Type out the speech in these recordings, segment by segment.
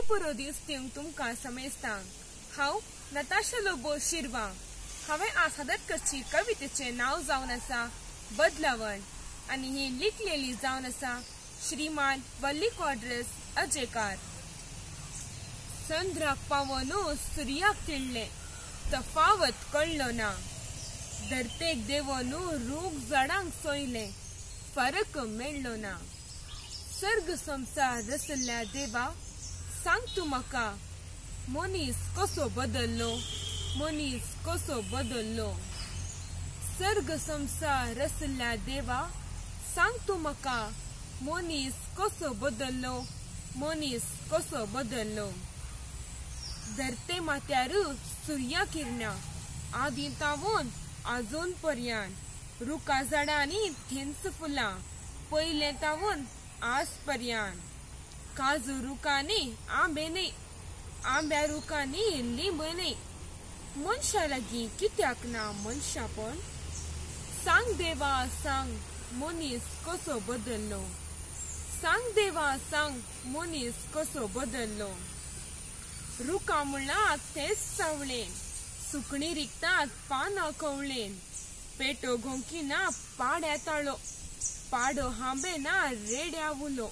बरो दीस दिवंक तुमकां समेस्तांक हांव नताशा लोबो शिरवा। हांवें आज सादर करची कवितेचें नांव जावन आसा बदलावण आनी ही लिखलेली जावन आसा श्रीमान वल्ली कॉड्रेस अजेकार। चंद्राक पावोनू सुर्याक तिळ्ळें तफावत कळ्ळो ना, धरतेक देवोनू रूख झाडांक सोयलें फरक मेळ्ळो ना। सर्ग संसार रचल्या देवा सांग तूं म्हाका मनीस कसो बदल्लो, मनीस कसो बदल्लो। सर्ग संसार रचल्या देवा सांग तूं म्हाका मनीस कसो बदल्लो, मनीस कसो बदल्लो। धरते माथ्यार सुर्या किरणां आदीं तावून आजून पर्यान रुखा झाडांनी थिंच फुलां पयलें तावून आज पर्यान। काजू रुखांनी आंबे न्ही, आंब्या रुखांनी लिंब न्ही, मनशा लागीं कित्याक ना मनशापण। सांग देवा सांग मनीस कसो बदल्लो, सांग देवा सांग मनीस कसो बदल्लो। रुखां मुळांत तेंच सावळें, सुकणीं रिगतात पानां कवळेन, पेटो घोंकीना पाड्या ताळो, पाडो हांबेना रेड्या उलो।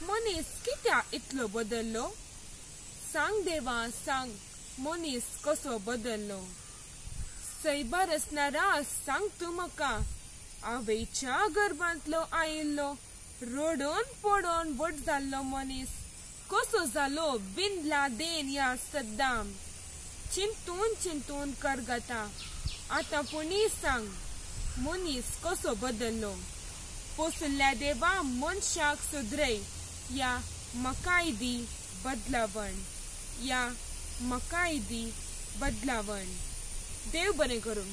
मनीस कित्या इतलो बदल्लो, सांग देवा सांग मनीस कसो बदल्लो। सैबार असणारा सांग तूं म्हाका आवयच्या गर्भांतलो आयिल्लो, रडोन पडोन वट जाल्लो मनीस कसो जालो बिन लादेन या सद्दाम। चिंतून चिंतून करगता आतां पुणी सांग मनीस कसो बदल्लो। पोसल्या देवा मनशाक सुधरय या म्हाकाय दी बदलावण, या म्हाकाय दी बदलावण। देव बरें करूं।